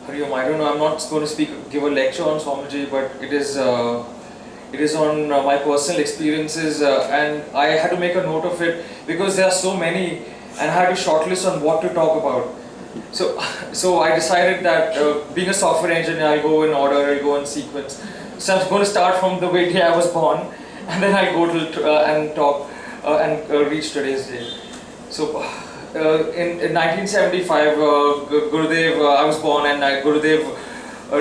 Hariom, I don't know, I'm not going to give a lecture on Swamiji, but it is on my personal experiences, and I had to make a note of it because there are so many, and I had to shortlist on what to talk about. So, so I decided that being a software engineer, I'll go in order, I'll go in sequence. So I'm going to start from the day I was born, and then I'll go to and talk and reach today's day. So, in 1975, Gurudev, I was born, and Gurudev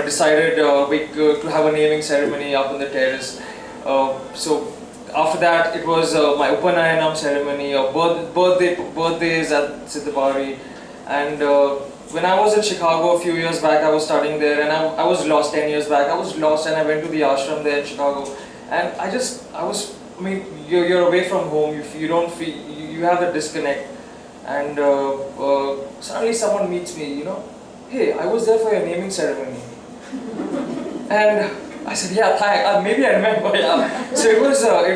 decided to have a naming ceremony up on the terrace. So after that, it was my Upanayanam ceremony, birthdays at Siddhabari, and when I was in Chicago a few years back, I was studying there, and I was lost 10 years back. I was lost, and I went to the ashram there in Chicago, and I mean, you're away from home. You don't feel, you have the disconnect, and suddenly someone meets me. Hey, I was there for your naming ceremony, and I said, yeah, maybe I remember. Yeah. So it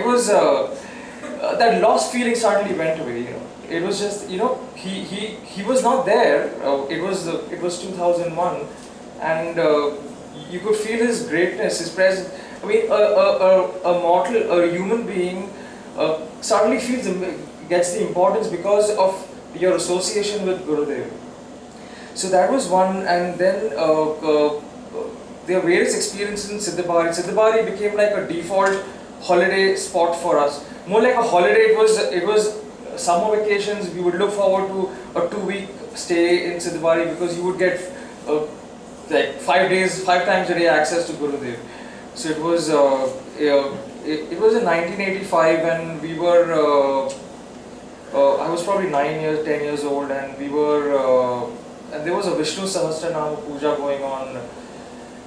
was that lost feeling suddenly went away. It was just, he was not there. It was 2001, and you could feel his greatness, his presence. I mean, a mortal, a human being, suddenly gets the importance because of your association with Gurudev. So that was one, and then there are various experiences in Siddhabari. Siddhabari became like a default holiday spot for us. More like a holiday. It was summer vacations. We would look forward to a 2-week stay in Siddhabari because you would get like 5 times a day access to Gurudev. So it was it was in 1985, and we were. I was probably 10 years old, and we were, and there was a Vishnu Sahasranama puja going on,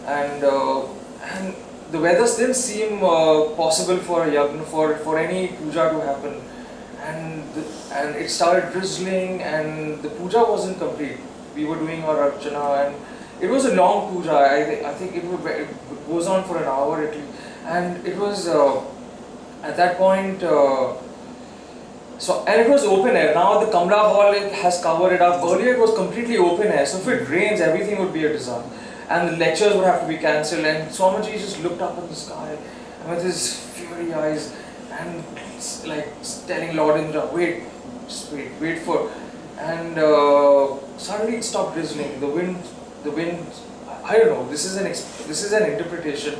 and the weathers didn't seem possible for a yagna, for any puja to happen, and it started drizzling, and the puja wasn't complete. We were doing our archana, and it was a long puja. I think it goes on for an hour at least, and it was at that point. And it was open air. Now the Kamla Hall has covered it up. Earlier it was completely open air. So if it rains, everything would be a disaster. And the lectures would have to be cancelled. And Swamiji just looked up at the sky and with his fiery eyes and like telling Lord Indra, wait, just wait for. And suddenly it stopped drizzling. The wind. I don't know. This is an interpretation.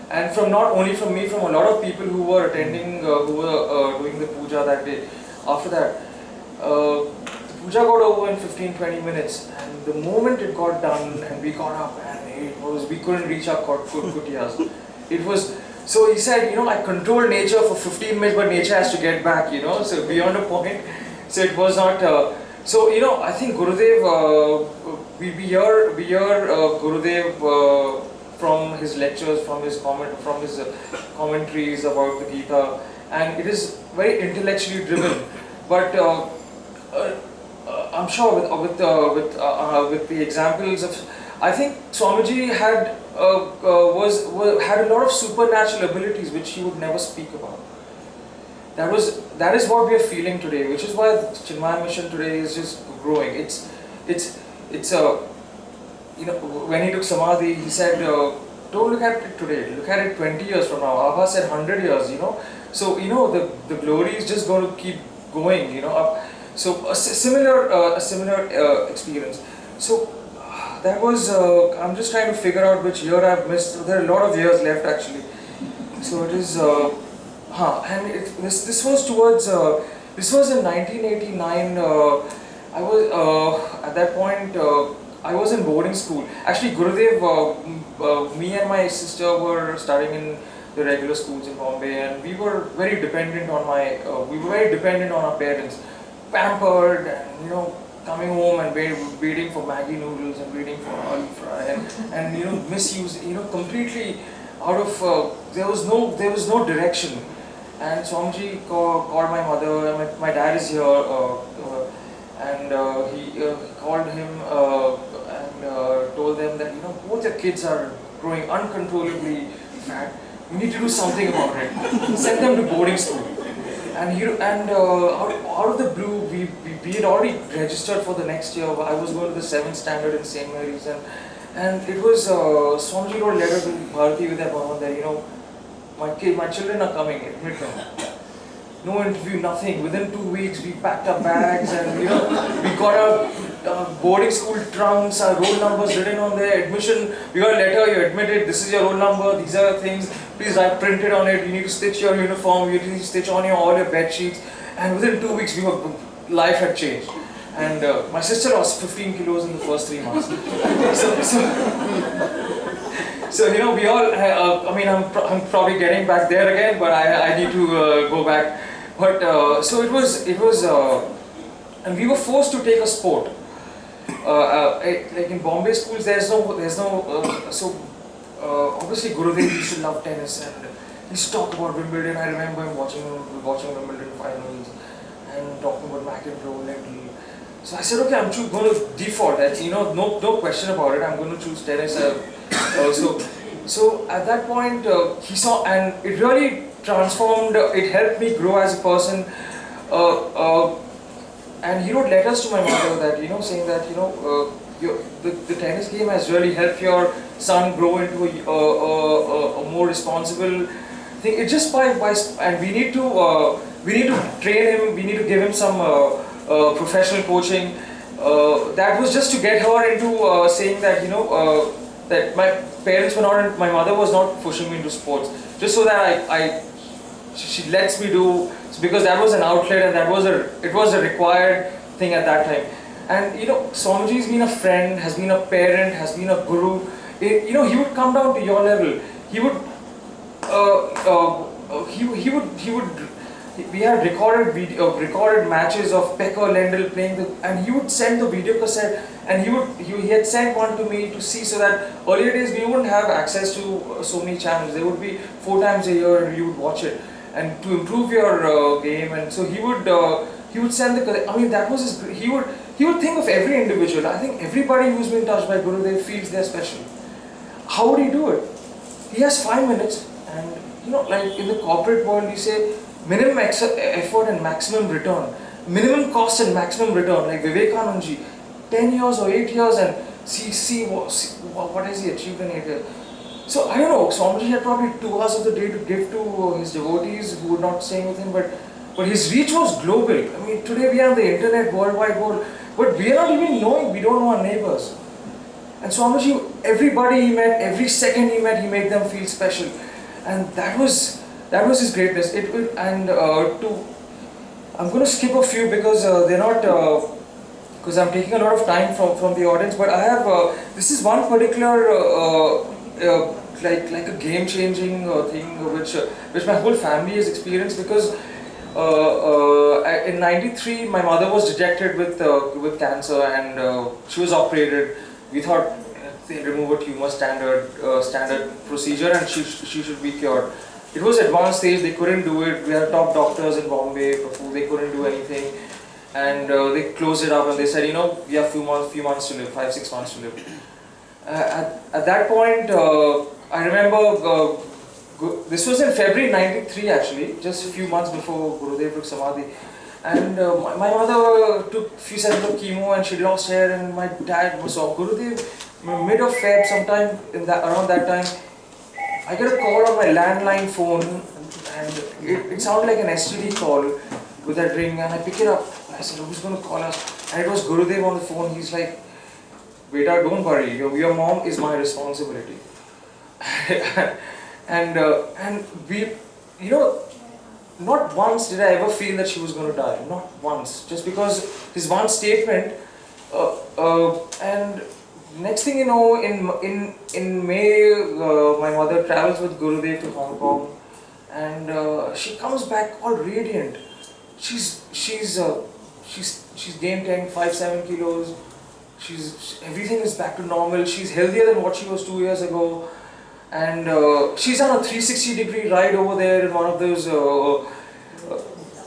And from not only from me, from a lot of people who were attending, who were doing the puja that day. After that, the puja got over in 15-20 minutes, and the moment it got done and we got up, and we couldn't reach our kutiyas. It was, so he said, I controlled nature for 15 minutes, but nature has to get back, so beyond a point. So it was not, I think Gurudev, we hear Gurudev from his lectures, from his commentaries about the Gita, and it is very intellectually driven. But I'm sure with the examples of, I think Swamiji had had a lot of supernatural abilities which he would never speak about. That is what we are feeling today, which is why the Chinmaya mission today is just growing. It's a when he took Samadhi, he said, don't look at it today, look at it 20 years from now. Abha said 100 years, So, the glory is just going to keep going, up. So, a similar experience. So, that was, I'm just trying to figure out which year I've missed. There are a lot of years left actually. So, it is, this was towards, this was in 1989. I was, at that point, I was in boarding school. Actually, Gurudev, me and my sister were studying in the regular schools in Bombay, and we were very dependent on our parents, pampered, and coming home and waiting for Maggi noodles and waiting for aloo fry, and misuse, completely out of there was no direction. And Swamiji called my mother, and my dad is here, and he called him and told them that both your kids are growing uncontrollably fat. You need to do something about it. Send them to boarding school. And out of the blue, we had already registered for the next year. I was going to the 7th standard in St. Mary's, And it was Swamiji wrote a letter to Bharati Vidya Bhavan that, my children are coming, admit them. No interview, nothing. Within 2 weeks, we packed our bags and we got our boarding school trunks, our roll numbers written on there. Admission, we got a letter. You admitted. This is your roll number. These are the things. Please write printed on it. You need to stitch your uniform. You need to stitch on all your bed sheets. And within 2 weeks, life had changed. And my sister lost 15 kilos in the first 3 months. So we all. I'm probably getting back there again, but I need to go back. But so it was, and we were forced to take a sport. Like in Bombay schools, there's no. Obviously Gurudev used to love tennis and he used to talk about Wimbledon. I remember him watching Wimbledon finals and talking about McEnroe, Ledley. So I said, okay, I'm going to default. That's no question about it. I'm going to choose tennis. So at that point, he saw, and it really transformed. It helped me grow as a person. And he wrote letters to my mother that saying that the tennis game has really helped your son grow into a more responsible thing. It just and we need to train him. We need to give him some professional coaching. That was just to get her into saying that that my parents were not, my mother was not pushing me into sports, just so that she lets me do, because that was an outlet and it was a required thing at that time. And Swamiji has been a friend, has been a parent, has been a guru. He would come down to your level. He would we had recorded matches of Pekka Lendl playing and he would send the video cassette, and he had sent one to me to see, so that earlier days we wouldn't have access to so many channels. There would be 4 times a year and you would watch it, and to improve your game. And so he would send the, that was his, he would think of every individual. I think everybody who's been touched by Gurudev feels they're special. How would he do it? He has 5 minutes, and like in the corporate world you say minimum effort and maximum return, minimum cost and maximum return, like Vivekanand ji, 10 years or 8 years, and see what has he achieved in 8 years. So I don't know, Swamiji had probably 2 hours of the day to give to his devotees who would not stay with him, but his reach was global. Today we have the internet, worldwide world, but we are not even knowing, we don't know our neighbors. And Swamiji, everybody he met, every second he met, he made them feel special. And that was his greatness. I'm going to skip a few because they're not, because I'm taking a lot of time from the audience, but I have, this is one particular, like a game-changing thing which my whole family has experienced, because in '93 my mother was detected with cancer, and she was operated. We thought they remove a tumor, standard procedure, and she should be cured. It was advanced stage, they couldn't do it. We had top doctors in Bombay, they couldn't do anything. And they closed it up and they said, we have few months to live, 5-6 months to live. At that point, I remember, this was in February '93 actually, just a few months before Gurudev took Samadhi. And my mother took a few sessions of chemo and she lost hair, and my dad saw Gurudev mid of Feb, sometime around that time. I get a call on my landline phone, and it sounded like an STD call with that ring, and I pick it up. I said, who's going to call us? And it was Gurudev on the phone. He's like, Beta, don't worry, your mom is my responsibility. and we, not once did I ever feel that she was going to die. Not once. Just because his one statement, and next thing you know, in May, my mother travels with Gurudev to Hong Kong, and she comes back all radiant. She's gained 5-7 kilos. Everything is back to normal. She's healthier than what she was 2 years ago, and she's on a 360-degree ride over there in one of those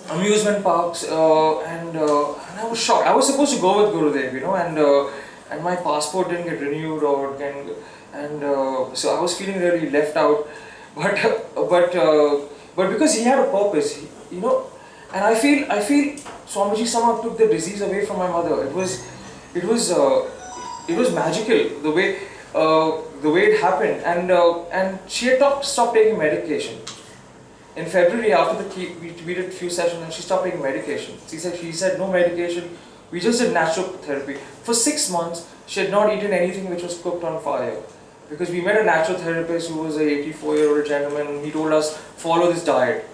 amusement parks, and I was shocked. I was supposed to go with Gurudev, and my passport didn't get renewed, so I was feeling really left out. But because he had a purpose, and I feel Swamiji somehow took the disease away from my mother. It was magical the way. the way it happened, and she had stopped taking medication. In February, after we did a few sessions, and she stopped taking medication. She said no medication. We just did natural therapy. For 6 months, she had not eaten anything which was cooked on fire. Because we met a natural therapist who was a 84-year-old gentleman, and he told us, follow this diet.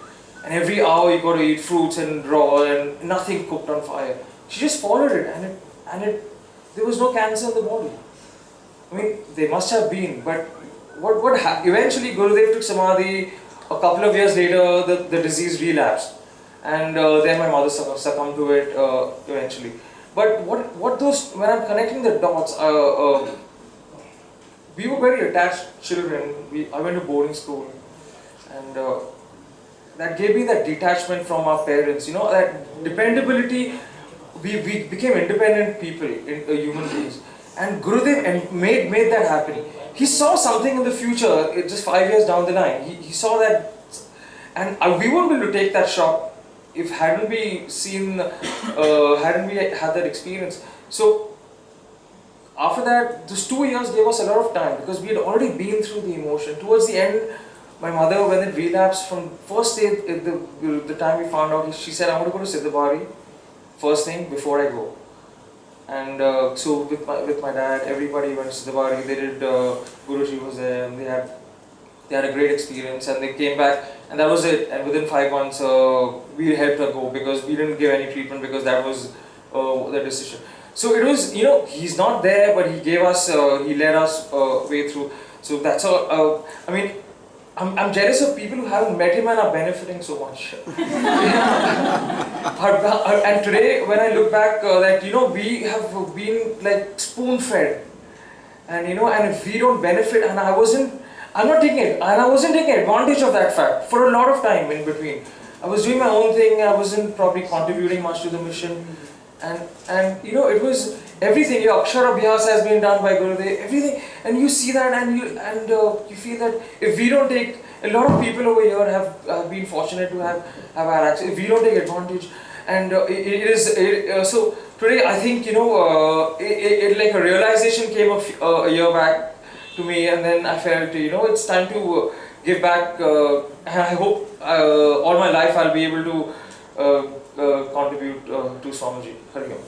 And every hour you got to eat fruits and raw and nothing cooked on fire. She just followed it, and there was no cancer in the body. I mean, there must have been, but eventually Gurudev took Samadhi. A couple of years later, the disease relapsed, and then my mother succumbed to it eventually. But when I'm connecting the dots, we were very attached children. I went to boarding school, and that gave me that detachment from our parents. You know, that dependability. We became independent people, human beings, and Gurudev made that happen. He saw something in the future, just 5 years down the line. He saw that, and we wouldn't be able to take that shock if hadn't we had that experience. So after that, those 2 years gave us a lot of time because we had already been through the emotion. Towards the end, my mother, when it relapsed, from first day, the time we found out, she said, "I want to go to Siddhabari first thing before I go." And so with my dad, everybody went to Siddhabari. They did. Guruji was there, and they had a great experience. And they came back, and that was it. And within 5 months, we helped her go because we didn't give any treatment because that was the decision. So it was, he's not there, but he gave us, he led us way through. So that's all. I mean, I'm jealous of people who haven't met him and are benefiting so much. And today, when I look back, we have been like spoon-fed, and and if we don't benefit, and I wasn't taking advantage of that fact for a lot of time in between. I was doing my own thing. I wasn't probably contributing much to the mission, and it was everything. Your Akshara Abhyas has been done by Gurudev, everything, and you see that, and you feel that if we don't take, a lot of people over here have been fortunate to have had access. If we don't take advantage, and so today I think it like a realization came a year back to me, and then I felt it's time to give back. And I hope all my life I'll be able to contribute to Swamiji. Hari Om.